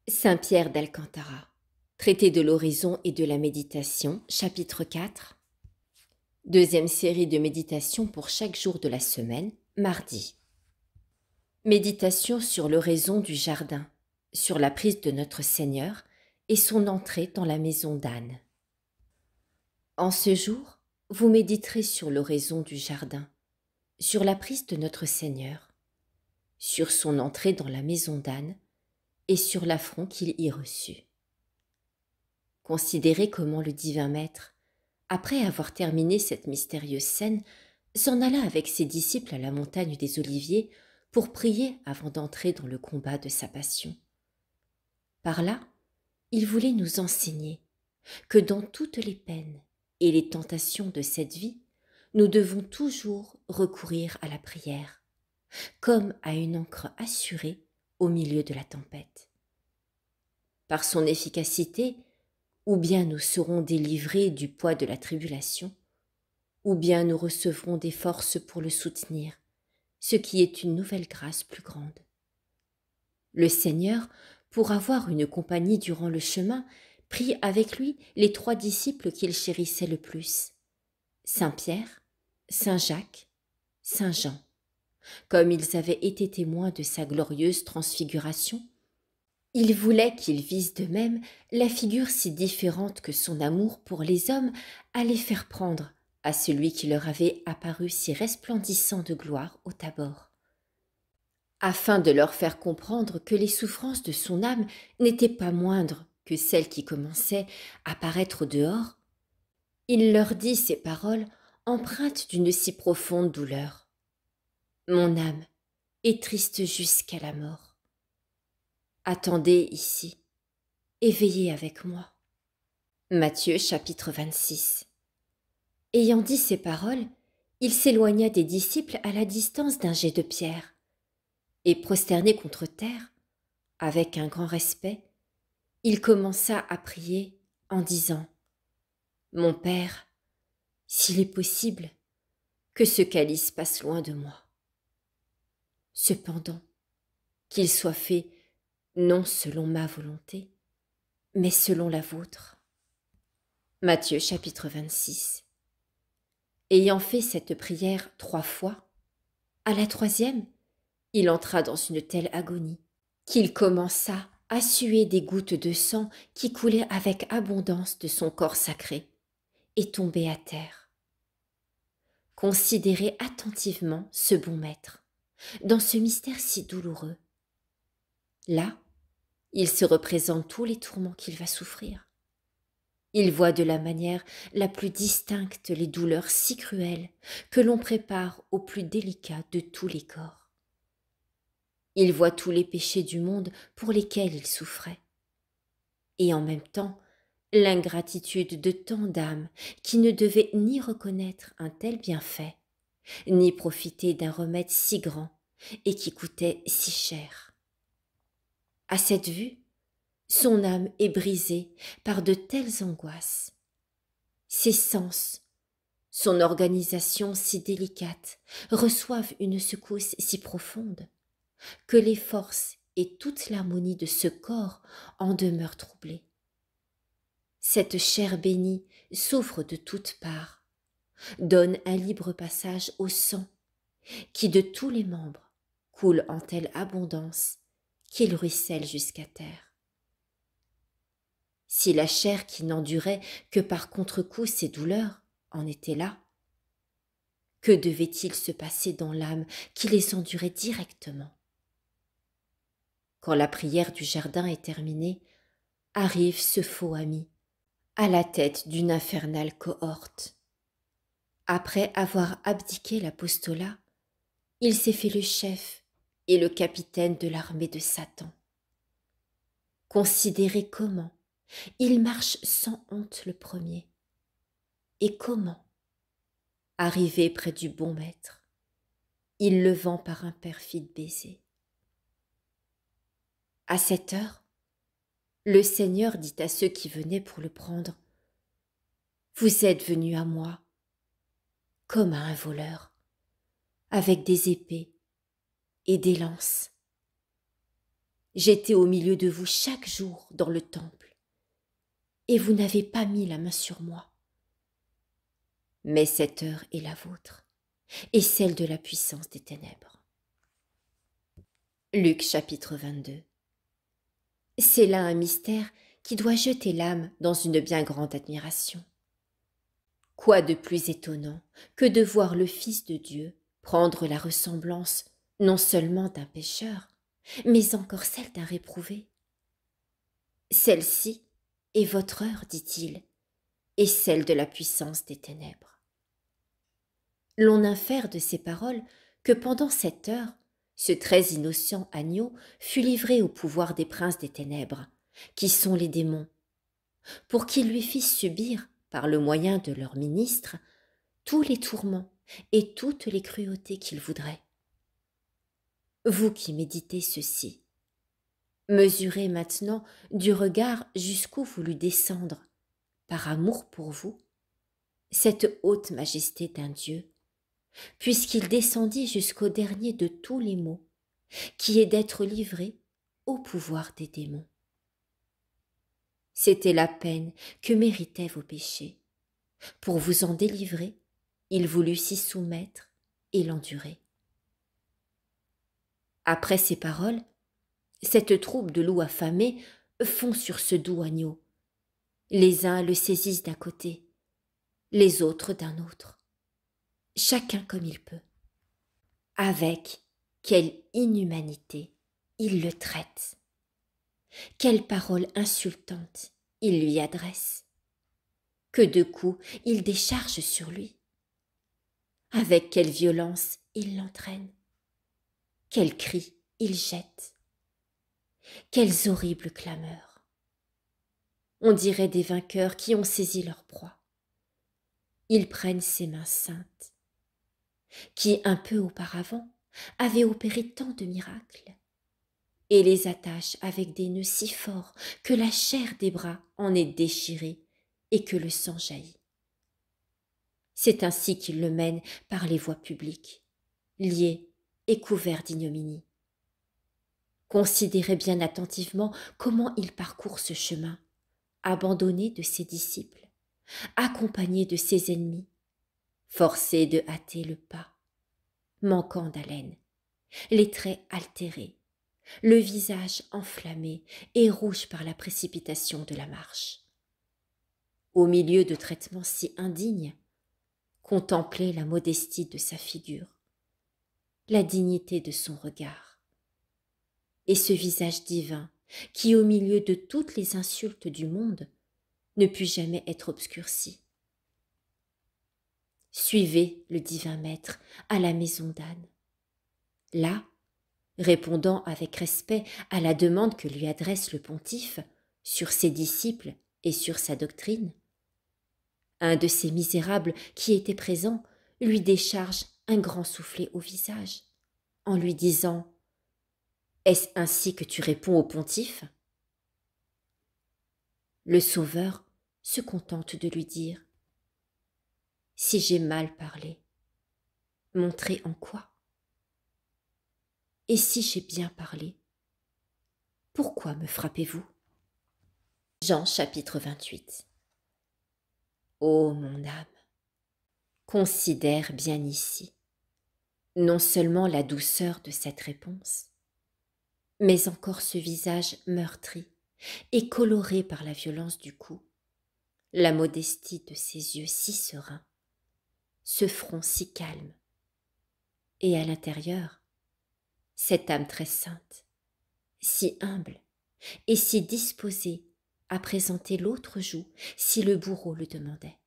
Saint Pierre d'Alcantara. Traité de l'horizon et de la méditation, chapitre 4. Deuxième série de méditation pour chaque jour de la semaine, mardi. Méditation sur l'oraison du jardin, sur la prise de notre Seigneur et son entrée dans la maison d'Anne. En ce jour, vous méditerez sur l'oraison du jardin, sur la prise de notre Seigneur, sur son entrée dans la maison d'Anne et sur l'affront qu'il y reçut. Considérez comment le divin maître, après avoir terminé cette mystérieuse scène, s'en alla avec ses disciples à la montagne des Oliviers pour prier avant d'entrer dans le combat de sa passion. Par là, il voulait nous enseigner que dans toutes les peines et les tentations de cette vie, nous devons toujours recourir à la prière, comme à une ancre assurée au milieu de la tempête. Par son efficacité, ou bien nous serons délivrés du poids de la tribulation, ou bien nous recevrons des forces pour le soutenir, ce qui est une nouvelle grâce plus grande. Le Seigneur, pour avoir une compagnie durant le chemin, prit avec lui les 3 disciples qu'il chérissait le plus, Saint Pierre, Saint Jacques, Saint Jean. Comme ils avaient été témoins de sa glorieuse transfiguration, il voulait qu'ils vissent de même la figure si différente que son amour pour les hommes allait faire prendre à celui qui leur avait apparu si resplendissant de gloire au Tabor. Afin de leur faire comprendre que les souffrances de son âme n'étaient pas moindres que celles qui commençaient à paraître au dehors, il leur dit ces paroles empreintes d'une si profonde douleur. « Mon âme est triste jusqu'à la mort. Attendez ici et veillez avec moi. » Matthieu chapitre 26. Ayant dit ces paroles, il s'éloigna des disciples à la distance d'un jet de pierre, et prosterné contre terre, avec un grand respect, il commença à prier en disant « Mon Père, s'il est possible, que ce calice passe loin de moi. Cependant, qu'il soit fait non selon ma volonté, mais selon la vôtre. » Matthieu chapitre 26. Ayant fait cette prière 3 fois, à la 3e, il entra dans une telle agonie qu'il commença à suer des gouttes de sang qui coulaient avec abondance de son corps sacré et tombaient à terre. Considérez attentivement ce bon maître, dans ce mystère si douloureux. Là, il se représente tous les tourments qu'il va souffrir. Il voit de la manière la plus distincte les douleurs si cruelles que l'on prépare au plus délicat de tous les corps. Il voit tous les péchés du monde pour lesquels il souffrait. Et en même temps, l'ingratitude de tant d'âmes qui ne devaient ni reconnaître un tel bienfait, ni profiter d'un remède si grand et qui coûtait si cher. À cette vue, son âme est brisée par de telles angoisses. Ses sens, son organisation si délicate, reçoivent une secousse si profonde que les forces et toute l'harmonie de ce corps en demeurent troublées. Cette chair bénie souffre de toutes parts, donne un libre passage au sang, qui de tous les membres coule en telle abondance qu'il ruisselle jusqu'à terre. Si la chair qui n'endurait que par contre-coup ces douleurs en était là, que devait-il se passer dans l'âme qui les endurait directement? Quand la prière du jardin est terminée, arrive ce faux ami, à la tête d'une infernale cohorte. Après avoir abdiqué l'apostolat, il s'est fait le chef et le capitaine de l'armée de Satan. Considérez comment il marche sans honte le premier, et comment, arrivé près du bon maître, il le vend par un perfide baiser. À cette heure, le Seigneur dit à ceux qui venaient pour le prendre, « Vous êtes venus à moi, comme à un voleur, avec des épées et des lances. J'étais au milieu de vous chaque jour dans le temple, et vous n'avez pas mis la main sur moi. Mais cette heure est la vôtre, et celle de la puissance des ténèbres. Luc chapitre 22. C'est là un mystère qui doit jeter l'âme dans une bien grande admiration. Quoi de plus étonnant que de voir le Fils de Dieu prendre la ressemblance non seulement d'un pécheur, mais encore celle d'un réprouvé. Celle-ci est votre heure, dit-il, et celle de la puissance des ténèbres. L'on infère de ces paroles que pendant cette heure, ce très innocent agneau fut livré au pouvoir des princes des ténèbres, qui sont les démons, pour qu'ils lui fissent subir, par le moyen de leurs ministres, tous les tourments et toutes les cruautés qu'il voudrait. Vous qui méditez ceci, mesurez maintenant du regard jusqu'où voulut descendre, par amour pour vous, cette haute majesté d'un Dieu, puisqu'il descendit jusqu'au dernier de tous les maux, qui est d'être livré au pouvoir des démons. C'était la peine que méritaient vos péchés. Pour vous en délivrer, il voulut s'y soumettre et l'endurer. Après ces paroles, cette troupe de loups affamés fond sur ce doux agneau. Les uns le saisissent d'un côté, les autres d'un autre, chacun comme il peut. Avec quelle inhumanité il le traite, quelles paroles insultantes il lui adresse, que de coups il décharge sur lui, avec quelle violence il l'entraîne, quels cris il jette, quelles horribles clameurs. On dirait des vainqueurs qui ont saisi leur proie. Ils prennent ses mains saintes, qui un peu auparavant avaient opéré tant de miracles, et les attachent avec des nœuds si forts que la chair des bras en est déchirée et que le sang jaillit. C'est ainsi qu'ils le mènent par les voies publiques, liés et couverts d'ignominie. Considérez bien attentivement comment il parcourt ce chemin, abandonné de ses disciples, accompagné de ses ennemis, forcé de hâter le pas, manquant d'haleine, les traits altérés, le visage enflammé et rouge par la précipitation de la marche. Au milieu de traitements si indignes, contemplez la modestie de sa figure, la dignité de son regard, et ce visage divin qui, au milieu de toutes les insultes du monde, ne put jamais être obscurci. Suivez le divin maître à la maison d'âne. Là, répondant avec respect à la demande que lui adresse le pontife sur ses disciples et sur sa doctrine, un de ces misérables qui était présent lui décharge un grand soufflet au visage, en lui disant « Est-ce ainsi que tu réponds au pontife ?» Le Sauveur se contente de lui dire « Si j'ai mal parlé, montrez en quoi. Et si j'ai bien parlé, pourquoi me frappez-vous » Jean chapitre 28. Ô mon âme, considère bien ici, non seulement la douceur de cette réponse, mais encore ce visage meurtri et coloré par la violence du coup, la modestie de ses yeux si sereins, ce front si calme, et à l'intérieur, cette âme très sainte, si humble et si disposée à présenter l'autre joue si le bourreau le demandait.